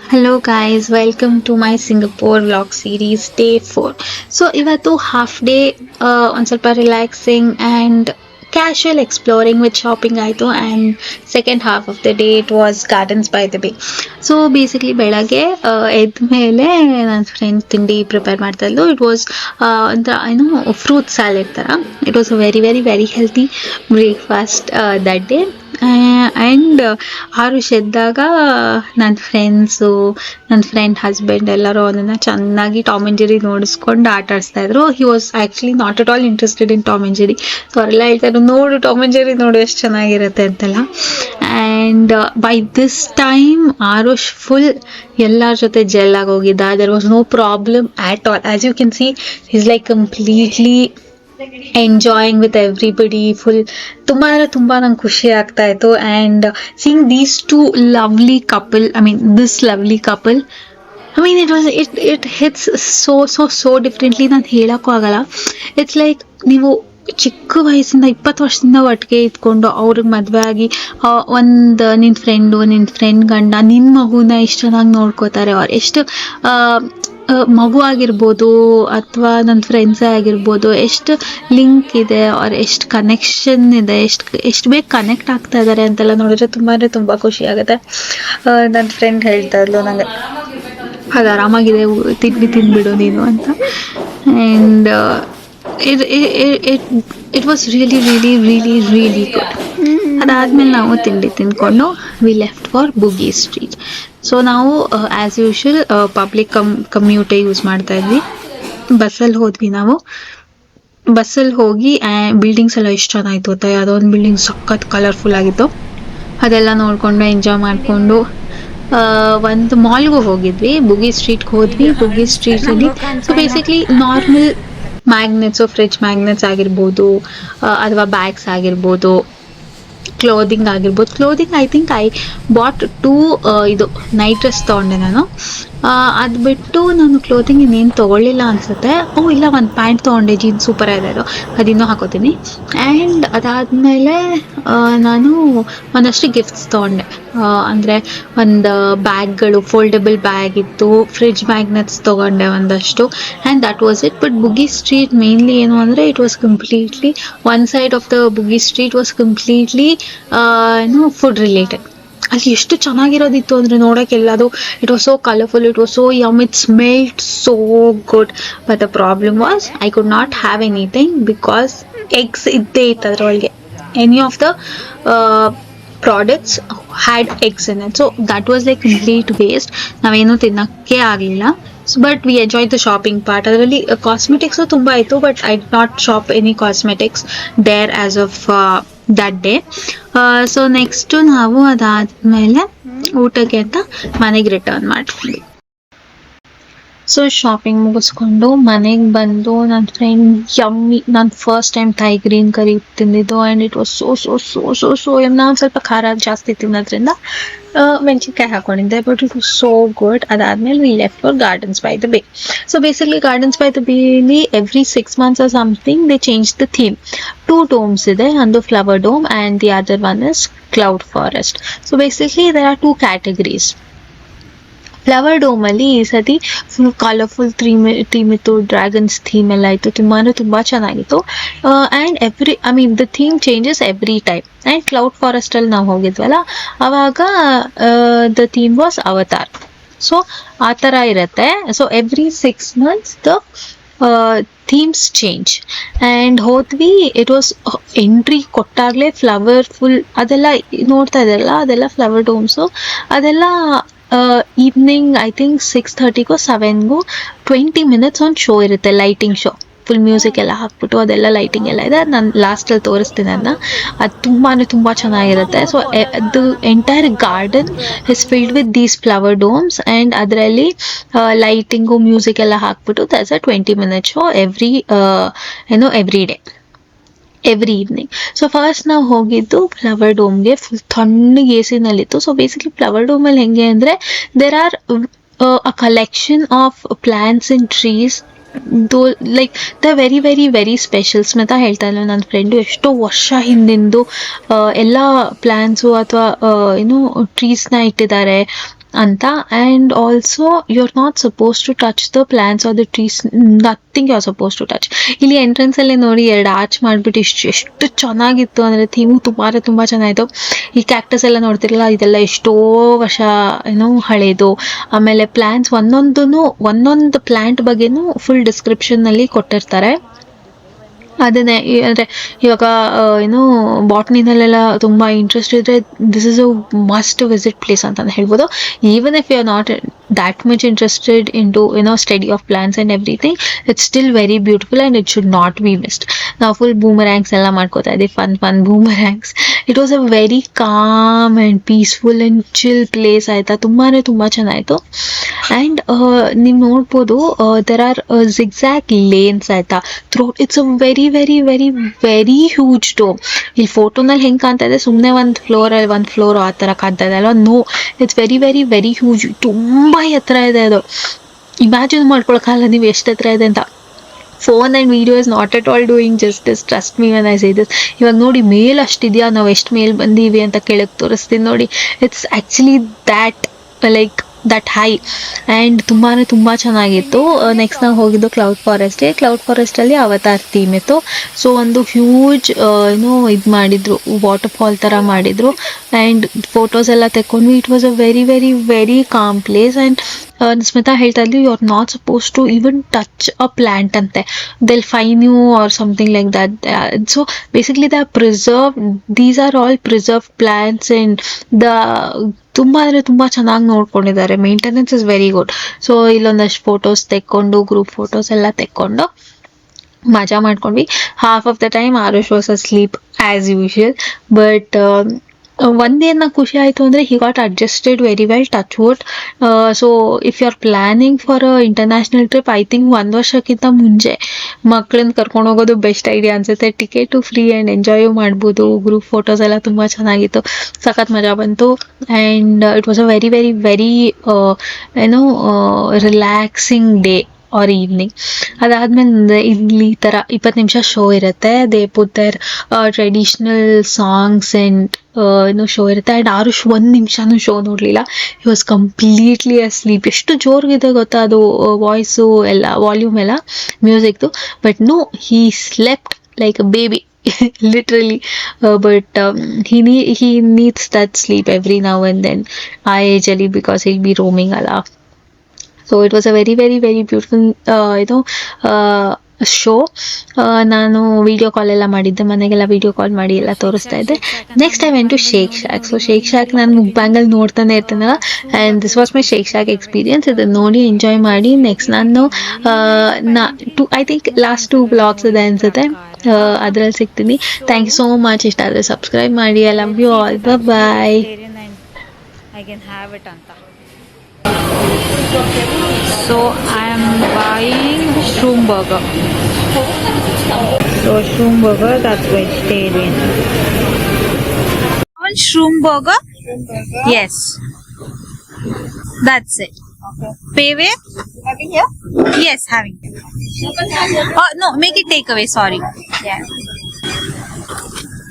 Hello guys, welcome to my Singapore vlog series day 4. So ಇವತ್ತು half day ಒಂದು ಸ್ವಲ್ಪ relaxing and casual exploring with shopping ಆಯಿತು and second half of the day it was gardens by the bay. So basically ಬೆಳಗ್ಗೆ ಎದ್ದ ಮೇಲೆ ನನ್ನ friend ತಿಂಡಿ prepare ಮಾಡ್ತಾ ಇದ್ಲು. ಇಟ್ ವಾಸ್ ಒಂಥರ ಏನು ಫ್ರೂಟ್ ಸ್ಯಾಲೆಡ್ ಥರ. It was a very very very healthy breakfast that day. And Arush ಎದ್ದಾಗ ನನ್ನ ಫ್ರೆಂಡ್ಸು ನನ್ನ ಫ್ರೆಂಡ್ ಹಸ್ಬೆಂಡ್ ಎಲ್ಲರೂ ಅವನನ್ನು ಚೆನ್ನಾಗಿ ಟಾಮ್ ಆ್ಯಂಡ್ ಜೆರಿ ನೋಡಿಸ್ಕೊಂಡು ಆಟ ಆಡಿಸ್ತಾ ಇದ್ರು. He was actually not at all interested in Tom and Jerry. So ಅವರೆಲ್ಲ ಹೇಳ್ತಾರೆ, ನೋಡು ಟಾಮ್ ಆ್ಯಂಡ್ ಜೆರಿ ನೋಡು ಎಷ್ಟು ಚೆನ್ನಾಗಿರುತ್ತೆ ಅಂತೆಲ್ಲ. And by this time Aarush full ಎಲ್ಲರ ಜೊತೆ ಜೆಲ್ ಆಗಿ ಹೋಗಿದ್ದ. There was no problem at all. As you can see is like completely enjoying with everybody. Full ತುಂಬ ಅಂದರೆ ತುಂಬ ನಂಗೆ ಖುಷಿ ಆಗ್ತಾ ಇತ್ತು. And seeing these two lovely couple, this lovely couple, it hits so differently. ನಾನು ಹೇಳೋಕ್ಕೂ ಆಗಲ್ಲ. ಇಟ್ಸ್ ಲೈಕ್ ನೀವು ಚಿಕ್ಕ ವಯಸ್ಸಿಂದ 20 ವರ್ಷದಿಂದ ಒಟ್ಟಿಗೆ ಇದ್ಕೊಂಡು ಅವ್ರಿಗೆ ಮದುವೆ ಆಗಿ ಒಂದು ನಿನ್ನ ಫ್ರೆಂಡ್ ಗಂಡ ನಿನ್ನ ಮಗುನ ಎಷ್ಟು ಚೆನ್ನಾಗಿ ನೋಡ್ಕೋತಾರೆ. ಅವ್ರು ಎಷ್ಟು ಮಗು ಆಗಿರ್ಬೋದು ಅಥವಾ ನನ್ನ ಫ್ರೆಂಡ್ಸೇ ಆಗಿರ್ಬೋದು, ಎಷ್ಟು ಲಿಂಕ್ ಇದೆ, ಅವ್ರು ಎಷ್ಟು ಕನೆಕ್ಷನ್ ಇದೆ, ಎಷ್ಟು ಬೇಗ ಕನೆಕ್ಟ್ ಆಗ್ತಾ ಇದ್ದಾರೆ ಅಂತೆಲ್ಲ ನೋಡಿದ್ರೆ ತುಂಬ ಅಂದರೆ ತುಂಬ ಖುಷಿ ಆಗುತ್ತೆ. ನನ್ನ ಫ್ರೆಂಡ್ ಹೇಳ್ತಾ ಇದ್ಲು ನನಗೆ, ಅದು ಆರಾಮಾಗಿದೆ, ತಿಂದ್ಬಿಡು ನೀನು ಅಂತ. And it was really really really really good. ಅದಾದಮೇಲೆ ನಾವು ತಿಂಡಿ ತಿಂದ್ಕೊಂಡು we left for Bugis street. So ನಾವು as usual public commute use ಮಾಡ್ತಾ ಇದ್ವಿ. ಬಸ್ಸಲ್ಲಿ ಹೋದ್ವಿ ನಾವು. ಬಸ್ಸಲ್ಲಿ ಹೋಗಿ ಬಿಲ್ಡಿಂಗ್ಸ್ ಎಲ್ಲ ಎಷ್ಟು ಚೆನ್ನಾಗಿತ್ತು ಗೊತ್ತಾ. ಯಾವುದೋ ಒಂದು ಬಿಲ್ಡಿಂಗ್ ಸಖತ್ ಕಲರ್ಫುಲ್ ಆಗಿತ್ತು. ಅದೆಲ್ಲ ನೋಡಿಕೊಂಡು ಎಂಜಾಯ್ ಮಾಡಿಕೊಂಡು ಒಂದು ಮಾಲ್ಗೂ ಹೋಗಿದ್ವಿ. ಬುಗಿ ಸ್ಟ್ರೀಟ್ಗೆ ಹೋದ್ವಿ. ಬುಗಿ ಸ್ಟ್ರೀಟಲ್ಲಿ so basically normal magnets, fridge magnets ಆಗಿರ್ಬೋದು ಅಥವಾ ಬ್ಯಾಗ್ಸ್ ಆಗಿರ್ಬೋದು, ಕ್ಲೋದಿಂಗ್ ಆಗಿರ್ಬೋದು. Clothing I think I bought ಇದು ನೈಟ್ ಡ್ರೆಸ್ ತೊಗೊಂಡೆ ನಾನು. ಅದು ಬಿಟ್ಟು ನಾನು ಕ್ಲೋತಿಂಗ್ ಇನ್ನೇನು ತೊಗೊಳ್ಳಿಲ್ಲ ಅನಿಸುತ್ತೆ. ಇಲ್ಲ, ಒಂದು ಪ್ಯಾಂಟ್ ತೊಗೊಂಡೆ, ಜೀನ್ಸ್ ಸೂಪರ್ ಇದೆ ಅದು, ಅದಿನ್ನೂ ಹಾಕೋತೀನಿ. ಆ್ಯಂಡ್ ಅದಾದಮೇಲೆ ನಾನು ಒಂದಷ್ಟು ಗಿಫ್ಟ್ಸ್ ತೊಗೊಂಡೆ. ಅಂದರೆ ಒಂದು ಬ್ಯಾಗ್ಗಳು, ಫೋಲ್ಡಬಲ್ ಬ್ಯಾಗ್ ಇತ್ತು, ಫ್ರಿಡ್ಜ್ ಮ್ಯಾಗ್ನೆಟ್ಸ್ ತೊಗೊಂಡೆ ಒಂದಷ್ಟು. And that was it. But Bugis street mainly ಏನು ಅಂದರೆ it was completely one side of the Bugis street was completely food related. ಅಲ್ಲಿ ಎಷ್ಟು ಚೆನ್ನಾಗಿರೋದಿತ್ತು ಅಂದರೆ ನೋಡೋಕ್ಕೆಲ್ಲ. ಅದು it was so colourful, it was so yum, it smelled so good. But the problem was I could not have anything because eggs ಇದ್ದೇ ಇತ್ತು ಅದರೊಳಗೆ. Any of the products had eggs in it. So that was like complete waste. ನಾವೇನೂ ತಿನ್ನೋಕ್ಕೆ ಆಗಲಿಲ್ಲ. But we enjoy the shopping part. ಅದರಲ್ಲಿ cosmetics ತುಂಬ ಇತ್ತು, but I did not shop any cosmetics there as of that day. So next ನಾವು ಅದಾದಮೇಲೆ ಊಟಕ್ಕೆ ಅಂತ ಮನೆಗೆ ರಿಟರ್ನ್ ಮಾಡ್ಕೊಂಡ್ವಿ. ಸೊ ಶಾಪಿಂಗ್ ಮುಗಿಸ್ಕೊಂಡು ಮನೆಗೆ ಬಂದು ನನ್ನ ಫ್ರೆಂಡ್ ಯಮ್ಮಿ, ನಾನು first time Thai green curry ತಿಂದಿದ್ದು. And it was so um. ನಾನು ಸ್ವಲ್ಪ ಖಾರ ಜಾಸ್ತಿ ತಿನ್ನೋದ್ರಿಂದ ಮೆಣಸಿನ್ಕಾಯಿ ಹಾಕೊಂಡಿದ್ದೆ, but it was so good. ಅದಾದಮೇಲೆ we left for gardens by the bay. So basically gardens by the bay every 6 months or something they change the theme. 2 domes ಇದೆ, ಒಂದು flower dome and the other one is cloud forest. So basically there R 2 categories. Flower ಡೋಮಲ್ಲಿ ಈ ಸತಿ full colourful theme ಇತ್ತು, dragons theme ಎಲ್ಲ ಇತ್ತು. ತುಂಬ ಅಂದರೆ ತುಂಬ ಚೆನ್ನಾಗಿತ್ತು. And the theme changes every time. And cloud ಫಾರೆಸ್ಟಲ್ಲಿ ನಾವು ಹೋಗಿದ್ವಲ್ಲ, ಆವಾಗ the theme was Avatar. So ಆ ಥರ ಇರುತ್ತೆ. So every 6 months the themes change. And ಹೋದ್ವಿ, ಇಟ್ ವಾಸ್ ಎಂಟ್ರಿ ಕೊಟ್ಟಾಗಲೇ ಫ್ಲವರ್ ಫುಲ್ ಅದೆಲ್ಲ ನೋಡ್ತಾ ಇದ್ದಲ್ಲ, ಅದೆಲ್ಲ ಫ್ಲವರ್ ಡೋಮ್ಸು. ಅದೆಲ್ಲ ಈವ್ನಿಂಗ್ ಐ ಥಿಂಕ್ 6:30ಗೋ 7ಗೋ 20 minutes ಒಂದು ಶೋ ಇರುತ್ತೆ, ಲೈಟಿಂಗ್ ಶೋ. ಫುಲ್ ಮ್ಯೂಸಿಕ್ ಎಲ್ಲ ಹಾಕ್ಬಿಟ್ಟು ಅದೆಲ್ಲ ಲೈಟಿಂಗ್ ಎಲ್ಲ ಇದೆ. ನಾನು ಲಾಸ್ಟಲ್ಲಿ ತೋರಿಸ್ತೀನಿ ಅದನ್ನ. ಅದು ತುಂಬಾ ಅಂದರೆ ತುಂಬ ಚೆನ್ನಾಗಿರುತ್ತೆ. ಸೊ ಅದು entire garden is filled with these flower domes. And ಅದರಲ್ಲಿ ಲೈಟಿಂಗು ಮ್ಯೂಸಿಕ್ ಎಲ್ಲ ಹಾಕ್ಬಿಟ್ಟು that's a 20 minute show every day, every evening. So first ನಾವು ಹೋಗಿದ್ದು ಫ್ಲವರ್ ಡೋಮ್ಗೆ. ಫುಲ್ ತಣ್ಣಗೆ ಎ ಸಿನಲ್ಲಿತ್ತು. ಸೊ ಬೇಸಿಕ್ಲಿ ಫ್ಲವರ್ ಡೋಮಲ್ಲಿ ಹೆಂಗೆ ಅಂದರೆ there are a collection of plants and trees. Like the very very very special. Smita ಹೇಳ್ತಾ ಇಲ್ಲ, ನನ್ನ ಫ್ರೆಂಡು ಎಷ್ಟೋ ವರ್ಷ ಹಿಂದಿಂದು ಎಲ್ಲ ಪ್ಲ್ಯಾನ್ಸು ಅಥವಾ ಟ್ರೀಸ್ನ ಇಟ್ಟಿದ್ದಾರೆ. ಅಂತ. And also you are not suppose to touch the plants or the trees, nothing you are suppose to touch. ಇಲ್ಲಿ ಎಂಟ್ರೆನ್ಸಲ್ಲೇ ನೋಡಿ 2 ಆರ್ಚ್ ಮಾಡಿಬಿಟ್ಟು ಎಷ್ಟು ಚೆನ್ನಾಗಿತ್ತು ಅಂದರೆ ಥೀಮು ತುಂಬ ಚೆನ್ನಾಗಿತ್ತು. ಈ ಕ್ಯಾಕ್ಟಸ್ ಎಲ್ಲ ನೋಡ್ತಿರಲ್ಲ, ಇದೆಲ್ಲ ಎಷ್ಟೋ ವರ್ಷ ಹಳೇದು. ಆಮೇಲೆ ಪ್ಲಾಂಟ್ಸ್ ಒಂದೊಂದು ಪ್ಲಾಂಟ್ ಬಗ್ಗೆನೂ ಫುಲ್ ಡಿಸ್ಕ್ರಿಪ್ಷನ್ನಲ್ಲಿ ಕೊಟ್ಟಿರ್ತಾರೆ. ಅದನ್ನೇ ಅಂದರೆ ಇವಾಗ ಬಾಟ್ನಿನಲ್ಲೆಲ್ಲ ತುಂಬ ಇಂಟ್ರೆಸ್ಟ್ ಇದ್ದರೆ this is a must visit place ಅಂತಲೇ ಹೇಳ್ಬೋದು. Even if you are not that much interested into study of plants and everything, it's still very beautiful and it should not be missed. Now full boomerangs ella ಮಾಡ್ಕೋತಾ ಇದೆ, fun boomerangs. It was a very calm and peaceful and chill place ಆಯ್ತಾ. ತುಂಬ ಚೆನ್ನಾಯಿತು. And ನೀವು ನೋಡ್ಬೋದು there are zigzag lanes ಆಯ್ತಾ throughout. It's a very very very very huge dome. ಇಲ್ಲಿ ಫೋಟೋನಲ್ಲಿ ಹೆಂಗೆ ಕಾಣ್ತಾ ಇದೆ, ಸುಮ್ಮನೆ ಒಂದು ಫ್ಲೋರ್ ಆ ಥರ ಕಾಣ್ತಾ ಇದೆ ಅಲ್ವಾ? No, it's very very very huge. ತುಂಬ ಎತ್ತರ ಇದೆ ಅದು. ಇಮ್ಯಾಜಿನ್ ಮಾಡ್ಕೊಳಕ್ಕಾಗಲ್ಲ ನೀವು ಎಷ್ಟು ಎತ್ತರ ಇದೆ ಅಂತ. Phone and video is not at all doing justice, trust me when I say this. ಇವಾಗ ನೋಡಿ ಮೇಲೆ ಅಷ್ಟಿದೆಯಾ, ನಾವು ಎಷ್ಟು ಮೇಲೆ ಬಂದೀವಿ ಅಂತ ಕೆಳಗೆ ತೋರಿಸ್ತೀನಿ ನೋಡಿ. It's actually that high. And ತುಂಬ ಚೆನ್ನಾಗಿತ್ತು. ನೆಕ್ಸ್ಟ್ ನಾವು ಹೋಗಿದ್ದು ಕ್ಲೌಡ್ ಫಾರೆಸ್ಟಲ್ಲಿ ಅವತಾರ್ ಥೀಮ್ ಇತ್ತು. ಸೊ ಒಂದು ಹ್ಯೂಜ್ ಇದು ಮಾಡಿದ್ರು, ವಾಟರ್ ಫಾಲ್ ಥರ ಮಾಡಿದ್ರು. ಆ್ಯಂಡ್ ಫೋಟೋಸ್ ಎಲ್ಲ ತೆಕ್ಕೊಂಡ್ವಿ. It was a very very very calm place. And Smita ಹೇಳ್ತಾ ಇದ್ವಿ, you are not suppose to even touch a plant ಅಂತೆ, they'll fine you or something like that. So basically these are all preserve plants. And ತುಂಬ ಚೆನ್ನಾಗಿ ನೋಡ್ಕೊಂಡಿದ್ದಾರೆ. Maintenance is very good. So ಇಲ್ಲೊಂದಷ್ಟು photos ತೆಕ್ಕೊಂಡು, group photos ಎಲ್ಲ ತೆಕ್ಕೊಂಡು ಮಜಾ ಮಾಡ್ಕೊಂಡ್ವಿ. Half of the time Aarush was asleep as usual. But ಒಂದೇನ ಖುಷಿ ಆಯಿತು ಅಂದರೆ he got adjusted very well, touch wood. So if you are planning for a international trip, I think 1 ವರ್ಷಕ್ಕಿಂತ ಮುಂಚೆ ಮಕ್ಕಳನ್ನ ಕರ್ಕೊಂಡು ಹೋಗೋದು ಬೆಸ್ಟ್ ಐಡಿಯಾ ಅನಿಸುತ್ತೆ. ಟಿಕೆಟು ಫ್ರೀ ಆ್ಯಂಡ್ ಎಂಜಾಯು ಮಾಡ್ಬೋದು. ಗ್ರೂಪ್ ಫೋಟೋಸ್ ಎಲ್ಲ ತುಂಬ ಚೆನ್ನಾಗಿತ್ತು, ಸಖತ್ ಮಜಾ ಬಂತು. And it was a very very very relaxing day or evening. ಅದಾದಮೇಲೆ ಇಲ್ಲಿ ಈ ಥರ 20 ನಿಮಿಷ ಶೋ ಇರುತ್ತೆ. They put their traditional songs and show ಇರುತ್ತೆ. ಆ್ಯಂಡ್ ಆರುಷ್ 1 ನಿಮಿಷನೂ ಶೋ ನೋಡಲಿಲ್ಲ. He was completely asleep. ಎಷ್ಟು ಜೋರಿಗಿದೆ ಗೊತ್ತಾ ಅದು ವಾಯ್ಸು ಎಲ್ಲ, ವಾಲ್ಯೂಮ್ ಎಲ್ಲ ಮ್ಯೂಸಿಕ್ದು. But no, he slept like a baby literally. But he needs that sleep every now and then, ಆ ಏಜಲ್ಲಿ, because he'll be roaming ala. So it was a very very very beautiful show. ನಾನು video call ಎಲ್ಲ ಮಾಡಿದ್ದೆ, ಮನೆಗೆಲ್ಲ video call ಮಾಡಿ ಎಲ್ಲ ತೋರಿಸ್ತಾ ಇದ್ದೆ. Next I went to Shake Shack. So Shake Shack ನಾನು ಮುಕ್ಬ್ಯಾಂಗಲ್ಲಿ ನೋಡ್ತಾನೆ ಇರ್ತೀನಲ್ಲ, and this was my Shake Shack experience. ಇದನ್ನು ನೋಡಿ ಎಂಜಾಯ್ ಮಾಡಿ. ನೆಕ್ಸ್ಟ್ ನಾನು ಐ ಥಿಂಕ್ ಲಾಸ್ಟ್ 2 ವ್ಲಾಗ್ಸ್ ಇದೆ ಅನಿಸುತ್ತೆ, ಅದರಲ್ಲಿ ಸಿಗ್ತೀನಿ. Thank you so much. ಇಷ್ಟ ಆದರೆ ಸಬ್ಸ್ಕ್ರೈಬ್ ಮಾಡಿ. I love you all. Bye. I can have it anta. So I am buying shroom burger. So shroom burger, that's vegetarian. One shroom burger? Yes. That's it. Okay. Pay where? Having here? Yes, having it. Oh no, make it takeaway. Sorry. Yeah.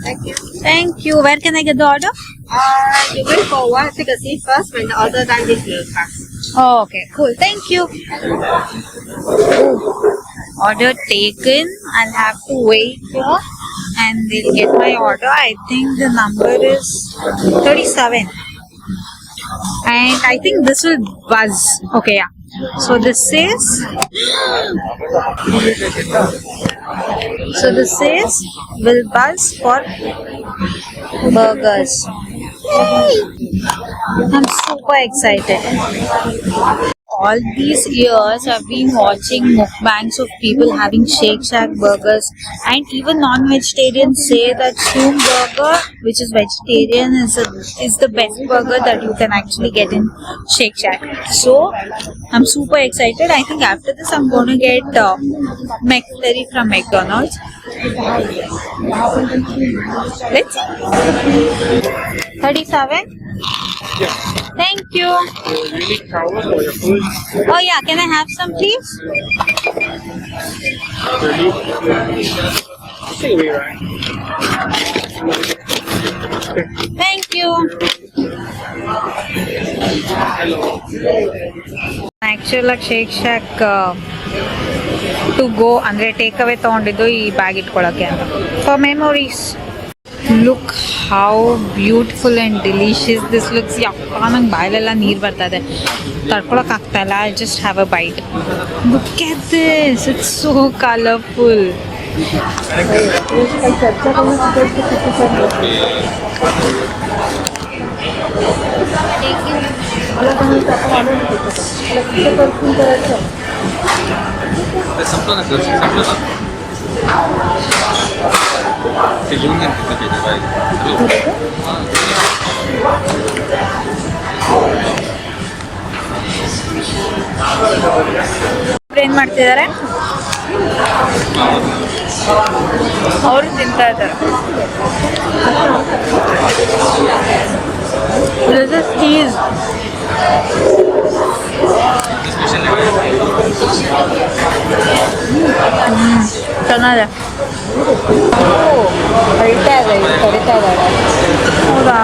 Thank you. Thank you. Where can I get the order? You wait for a while, take a seat first. When the order done, this will pass. Oh, okay. Cool. Thank you. Order taken. I'll have to wait here and they'll get my order. I think the number is 37. And I think this will buzz. Okay, yeah. So this is will buzz for burgers. I'm super excited. All these years I've been watching mukbangs of people having Shake Shack burgers, and even non-vegetarians say that shroom burger, which is vegetarian, is the best burger that you can actually get in Shake Shack. So I'm super excited. I think after this I'm going to get McFlurry from McDonald's. Let's see. 37. Yeah. Thank you. You need towels or your food? Oh yeah, can I have some please? Stay away, right? Thank you. Actual ಆಗಿ shake shack to go ಅಂದರೆ take away ತೊಗೊಂಡಿದ್ದು ಈ bag ಇಟ್ಕೊಳ್ಳೋಕ್ಕೆ ಅಂತ for memories. Look how beautiful and delicious this looks. ಯಪ್ಪ ನಂಗೆ ಬಾಯಲೆಲ್ಲ ನೀರು ಬರ್ತಾ ಇದೆ, ತಡ್ಕೊಳಕ್ಕಾಗ್ತಾ ಇಲ್ಲ. I just have a bite. Look at this, it's so colourful. संपलं ना ते घेऊन घ्या तिथं ಏನು ಮಾಡ್ತಿದ್ದಾರೆ ಅವರು ತಿಂತಾ ಇದ್ದಾರೆ. This is cheese. ಚೆನ್ನಾಗಿದೆ. ಕರಿತಾ ಇದ್ದಾರೆ. ಹೌದಾ?